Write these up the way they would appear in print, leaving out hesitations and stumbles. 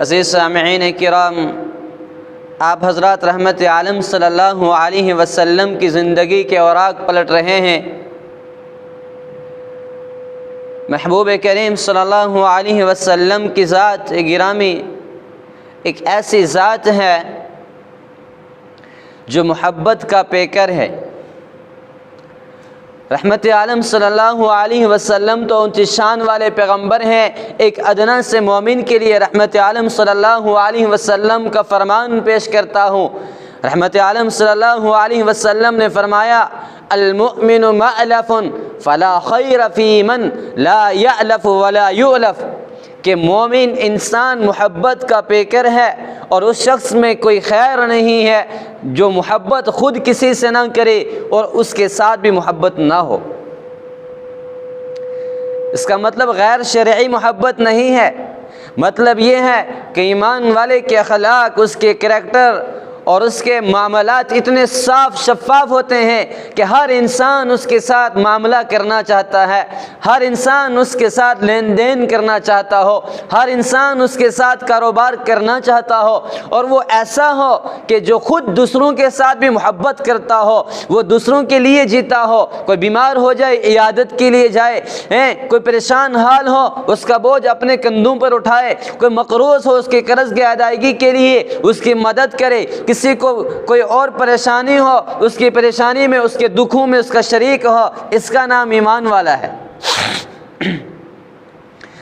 عزیز سامعین کرام، آپ حضرات رحمت عالم صلی اللہ علیہ وسلم کی زندگی کے اوراق پلٹ رہے ہیں۔ محبوب کریم صلی اللہ علیہ وسلم کی ذات گرامی ایک ایسی ذات ہے جو محبت کا پیکر ہے۔ رحمت عالم صلی اللہ علیہ وسلم تو اونچی شان والے پیغمبر ہیں۔ ایک ادنا سے مومن کے لیے رحمت عالم صلی اللہ علیہ وسلم کا فرمان پیش کرتا ہوں۔ رحمت عالم صلی اللہ علیہ وسلم نے فرمایا، المؤمن مألف فلا خیر فی من لا یألف ولا یؤلف، کہ مومن انسان محبت کا پیکر ہے اور اس شخص میں کوئی خیر نہیں ہے جو محبت خود کسی سے نہ کرے اور اس کے ساتھ بھی محبت نہ ہو۔ اس کا مطلب غیر شرعی محبت نہیں ہے، مطلب یہ ہے کہ ایمان والے کے اخلاق، اس کے کریکٹر اور اس کے معاملات اتنے صاف شفاف ہوتے ہیں کہ ہر انسان اس کے ساتھ معاملہ کرنا چاہتا ہے، ہر انسان اس کے ساتھ لین دین کرنا چاہتا ہو، ہر انسان اس کے ساتھ کاروبار کرنا چاہتا ہو، اور وہ ایسا ہو کہ جو خود دوسروں کے ساتھ بھی محبت کرتا ہو، وہ دوسروں کے لیے جیتا ہو۔ کوئی بیمار ہو جائے عیادت کے لیے جائے، کوئی پریشان حال ہو اس کا بوجھ اپنے کندھوں پر اٹھائے، کوئی مقروض ہو اس کے قرض کی ادائیگی کے لیے اس کی مدد کرے، کسی کو کوئی اور پریشانی ہو اس کی پریشانی میں، اس کے دکھوں میں اس کا شریک ہو، اس کا نام ایمان والا ہے۔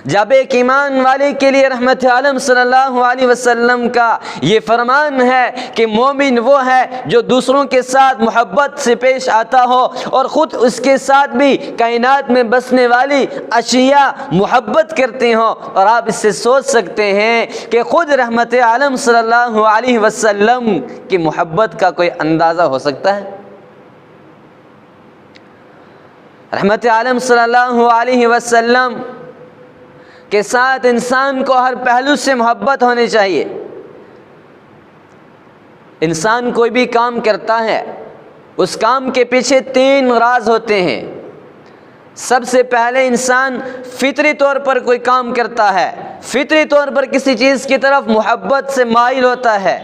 جب ایک ایمان والے کے لیے رحمت عالم صلی اللہ علیہ وسلم کا یہ فرمان ہے کہ مومن وہ ہے جو دوسروں کے ساتھ محبت سے پیش آتا ہو اور خود اس کے ساتھ بھی کائنات میں بسنے والی اشیاء محبت کرتے ہوں، اور آپ اس سے سوچ سکتے ہیں کہ خود رحمت عالم صلی اللہ علیہ وسلم کی محبت کا کوئی اندازہ ہو سکتا ہے؟ رحمت عالم صلی اللہ علیہ وسلم کے ساتھ انسان کو ہر پہلو سے محبت ہونی چاہیے۔ انسان کوئی بھی کام کرتا ہے، اس کام کے پیچھے 3 راز ہوتے ہیں۔ سب سے پہلے انسان فطری طور پر کوئی کام کرتا ہے، فطری طور پر کسی چیز کی طرف محبت سے مائل ہوتا ہے۔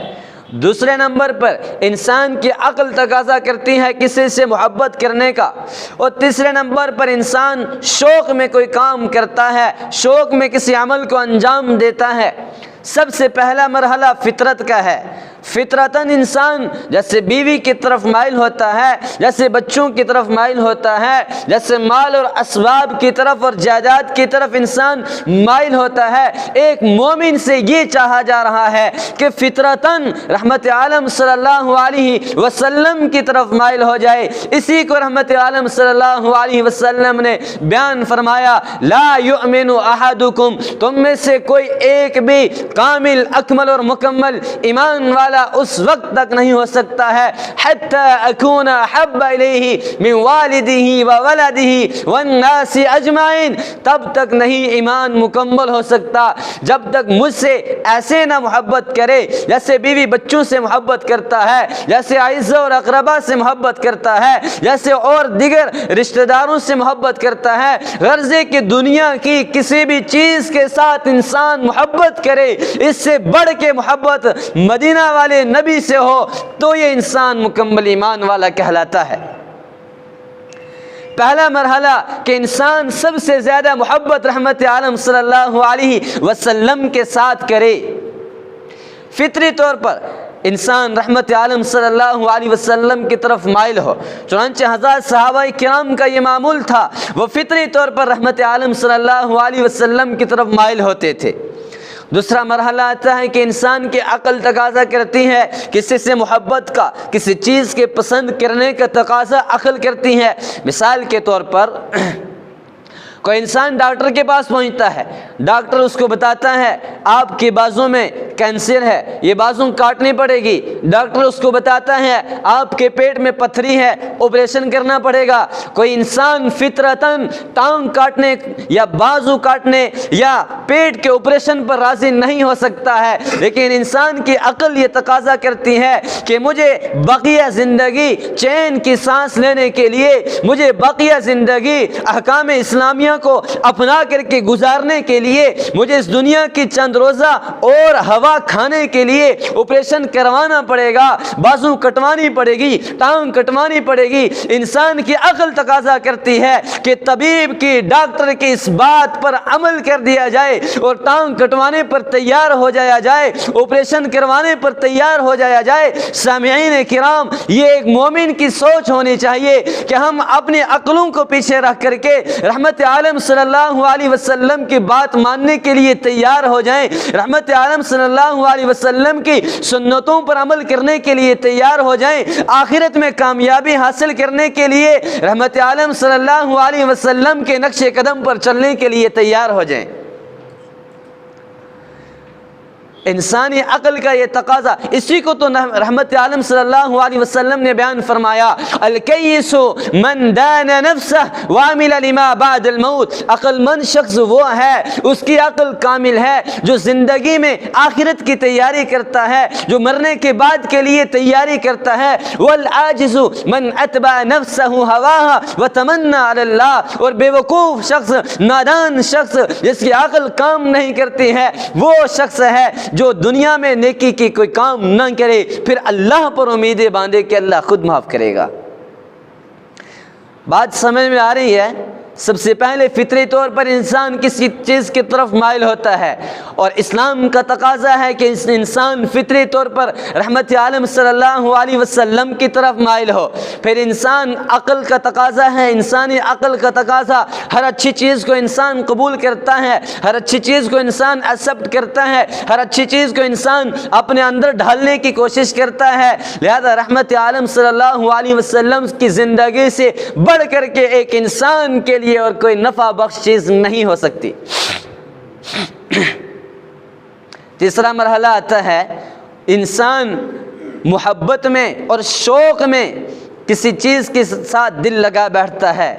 دوسرے نمبر پر انسان کی عقل تقاضا کرتی ہے کسی سے محبت کرنے کا، اور تیسرے نمبر پر انسان شوق میں کوئی کام کرتا ہے، شوق میں کسی عمل کو انجام دیتا ہے۔ سب سے پہلا مرحلہ فطرت کا ہے۔ فطرتاً انسان جیسے بیوی کی طرف مائل ہوتا ہے، جیسے بچوں کی طرف مائل ہوتا ہے، جیسے مال اور اسباب کی طرف اور جائیداد کی طرف انسان مائل ہوتا ہے، ایک مومن سے یہ چاہا جا رہا ہے کہ فطرتاً رحمت عالم صلی اللہ علیہ وسلم کی طرف مائل ہو جائے۔ اسی کو رحمت عالم صلی اللہ علیہ وسلم نے بیان فرمایا، لا یؤمن احدکم، تم میں سے کوئی ایک بھی کامل، اکمل اور مکمل ایمان والا اس وقت تک نہیں ہو سکتا ہے حتی اکون احب الیہ من والدہ وولدہ والناس اجمعین، تب تک نہیں ایمان مکمل ہو سکتا جب تک مجھ سے ایسے نہ محبت کرے جیسے بیوی بچوں سے محبت کرتا ہے، جیسے اعزاء اور اقرباء سے محبت کرتا ہے، جیسے اور دیگر رشتہ داروں سے محبت کرتا ہے۔ غرض ہے کہ دنیا کی کسی بھی چیز کے ساتھ انسان محبت کرے، اس سے بڑھ کے محبت مدینہ والے نبی سے ہو تو یہ انسان مکمل ایمان والا کہلاتا ہے۔ پہلا مرحلہ کہ انسان سب سے زیادہ محبت رحمت عالم صلی اللہ علیہ وسلم کے ساتھ کرے۔ فطری طور پر انسان رحمت عالم صلی اللہ علیہ وسلم کی طرف مائل ہو، چنانچہ حضرات صحابہ کرام کا یہ معمول تھا، وہ فطری طور پر رحمت عالم صلی اللہ علیہ وسلم کی طرف مائل ہوتے تھے۔ دوسرا مرحلہ آتا ہے کہ انسان کی عقل تقاضا کرتی ہے کسی سے محبت کا، کسی چیز کے پسند کرنے کا تقاضا عقل کرتی ہے۔ مثال کے طور پر کوئی انسان ڈاکٹر کے پاس پہنچتا ہے، ڈاکٹر اس کو بتاتا ہے آپ کے بازو میں کینسر ہے، یہ بازو کاٹنی پڑے گی۔ ڈاکٹر اس کو بتاتا ہے آپ کے پیٹ میں پتھری ہے، آپریشن کرنا پڑے گا۔ کوئی انسان فطرتاً ٹانگ کاٹنے یا بازو کاٹنے یا پیٹ کے آپریشن پر راضی نہیں ہو سکتا ہے، لیکن انسان کی عقل یہ تقاضا کرتی ہے کہ مجھے بقیہ زندگی چین کی سانس لینے کے لیے، مجھے بقیہ زندگی احکام اسلامیہ کو اپنا کر کے گزارنے کے لیے، مجھے اس دنیا کی چند چند روزہ اور ہوا کھانے کے لیے آپریشن کروانا پڑے گا، بازو کٹوانی پڑے گی، ٹانگ کٹوانی پڑے گی، انسان کی عقل تقاضا کرتی ہے کہ طبیب کی، ڈاکٹر کی اس بات پر عمل کر دیا جائے اور ٹانگ کٹوانے پر تیار ہو جایا جائے، آپریشن کروانے پر تیار ہو جایا جائے۔ سامعین کرام، یہ ایک مومن کی سوچ ہونی چاہیے کہ ہم اپنی عقلوں کو پیچھے رکھ کر کے رحمت عالم صلی اللہ علیہ وسلم کی بات ماننے کے لیے تیار ہو جائیں، رحمت عالم صلی اللہ علیہ وسلم کی سنتوں پر عمل کرنے کے لیے تیار ہو جائیں، آخرت میں کامیابی حاصل کرنے کے لیے رحمت عالم صلی اللہ علیہ وسلم کے نقش قدم پر چلنے کے لیے تیار ہو جائیں۔ انسانی عقل کا یہ تقاضا، اسی کو تو رحمت عالم صلی اللہ علیہ وسلم نے بیان فرمایا، الکیس من دان نفسہ وعمل لما بعد الموت۔ عقل مند شخص وہ ہے، اس کی عقل کامل ہے، جو زندگی میں آخرت کی تیاری کرتا ہے، جو مرنے کے بعد کے لیے تیاری کرتا ہے۔ والعاجز من اتبع نفسہ ہواها وتمنى علی اللہ۔ اور بے وقوف شخص، نادان شخص جس کی عقل کام نہیں کرتی ہے، وہ شخص ہے جو دنیا میں نیکی کی کوئی کام نہ کرے، پھر اللہ پر امیدیں باندھے کہ اللہ خود معاف کرے گا۔ بات سمجھ میں آ رہی ہے؟ سب سے پہلے فطری طور پر انسان کسی چیز کی طرف مائل ہوتا ہے، اور اسلام کا تقاضا ہے کہ انسان فطری طور پر رحمت عالم صلی اللہ علیہ وسلم کی طرف مائل ہو۔ پھر انسان عقل کا تقاضا ہے، انسانی عقل کا تقاضا، ہر اچھی چیز کو انسان قبول کرتا ہے، ہر اچھی چیز کو انسان ایکسپٹ کرتا ہے، ہر اچھی چیز کو انسان اپنے اندر ڈھالنے کی کوشش کرتا ہے۔ لہذا رحمت عالم صلی اللہ علیہ وسلم کی زندگی سے بڑھ کر کے ایک انسان کے لیے اور کوئی نفع بخش چیز نہیں ہو سکتی۔ تیسرا مرحلہ آتا ہے، انسان محبت میں اور شوق میں کسی چیز کے ساتھ دل لگا بیٹھتا ہے،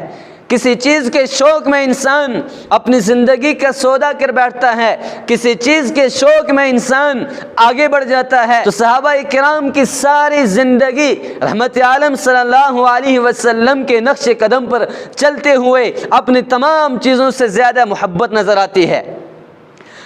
کسی چیز کے شوق میں انسان اپنی زندگی کا سودا کر بیٹھتا ہے، کسی چیز کے شوق میں انسان آگے بڑھ جاتا ہے۔ تو صحابہ کرام کی ساری زندگی رحمت عالم صلی اللہ علیہ وسلم کے نقش قدم پر چلتے ہوئے اپنی تمام چیزوں سے زیادہ محبت نظر آتی ہے۔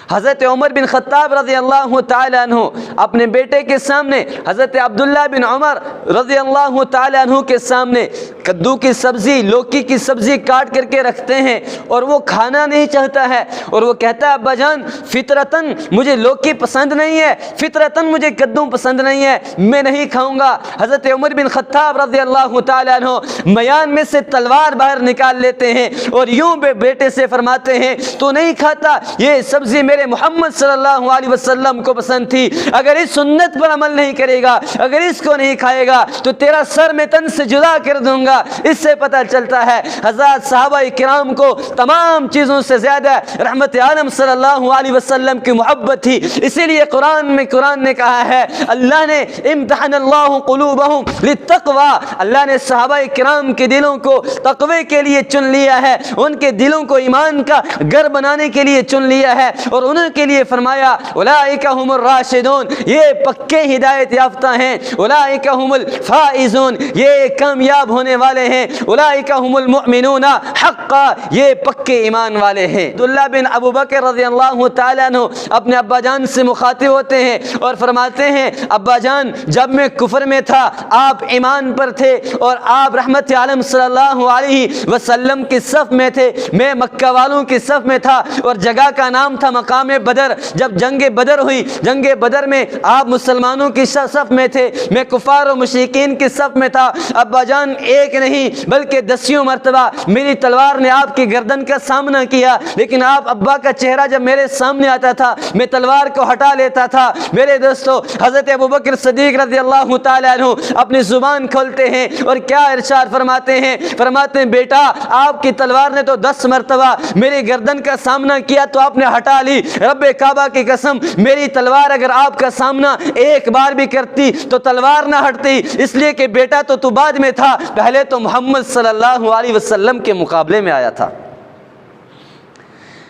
حضرت عمر بن خطاب رضی اللہ تعالیٰ عنہ اپنے بیٹے کے سامنے، حضرت عبداللہ بن عمر رضی اللہ تعالیٰ عنہ کے سامنے کدو کی سبزی، لوکی کی سبزی کاٹ کر کے رکھتے ہیں، اور وہ کھانا نہیں چاہتا ہے، اور وہ کہتا ہے ابا جان فطرتاً مجھے لوکی پسند نہیں ہے، فطرتاً مجھے کدو پسند نہیں ہے، میں نہیں کھاؤں گا۔ حضرت عمر بن خطاب رضی اللہ تعالیٰ عنہ میان میں سے تلوار باہر نکال لیتے ہیں اور یوں بیٹے سے فرماتے ہیں تو نہیں کھاتا، یہ سبزی میرے محمد صلی اللہ علیہ وسلم کو پسند تھی، اگر اس سنت پر عمل نہیں کرے گا، اگر اس کو نہیں کھائے گا تو تیرا سر میں تن سے جدا کر دوں گا۔ اس سے پتہ چلتا ہے حضرات صحابہ کرام کو تمام چیزوں سے زیادہ رحمت عالم صلی اللہ علیہ وسلم کی محبت تھی۔ اسی لیے قرآن نے کہا ہے، اللہ نے امتحن اللہ قلوبہم للتقوی، اللہ نے صحابہ کرام کے دلوں کو تقوی کے لیے چن لیا ہے، ان کے دلوں کو ایمان کا گھر بنانے کے لیے چن لیا ہے، اور انہوں کے لیے فرمایا اولئک هم الراشدون، یہ پکے ہدایت یافتہ ہیں، اولئک هم الفائزون، یہ کامیاب ہونے والے ہیں، اولئک هم المؤمنون حقا، یہ پکے ایمان والے ہیں۔ عبداللہ بن ابو بکر رضی اللہ تعالیٰ عنہ اپنے ابا جان سے مخاطب ہوتے ہیں اور فرماتے ہیں ابا جان جب میں کفر میں تھا آپ ایمان پر تھے، اور آپ رحمت عالم صلی اللہ علیہ وسلم کی صف میں تھے، میں مکہ والوں کی صف میں تھا، اور جگہ کا نام تھا مقام بدر۔ جب جنگ بدر ہوئی، جنگ بدر میں آپ مسلمانوں کی صف میں تھے، میں کفار و مشرکین کی صف میں تھا۔ ابا جان ایک نہیں بلکہ 10 مرتبہ میری تلوار نے آپ کی گردن کا سامنا کیا، لیکن آپ ابا کا چہرہ جب میرے سامنے آتا تھا میں تلوار کو ہٹا لیتا تھا۔ میرے دوستو، حضرت ابوبکر صدیق رضی اللہ تعالیٰ عنہ اپنی زبان کھولتے ہیں اور کیا ارشاد فرماتے ہیں، بیٹا آپ کی تلوار نے تو 10 مرتبہ میری گردن کا سامنا کیا تو آپ نے ہٹا لی، رب کعبہ کی قسم میری تلوار اگر آپ کا سامنا ایک بار بھی کرتی تو تلوار نہ ہٹتی، اس لیے کہ بیٹا تو بعد میں تھا، پہلے تو محمد صلی اللہ علیہ وسلم کے مقابلے میں آیا تھا۔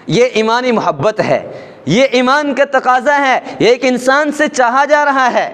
یہ ایمانی محبت ہے، یہ ایمان کا تقاضا ہے، یہ ایک انسان سے چاہا جا رہا ہے۔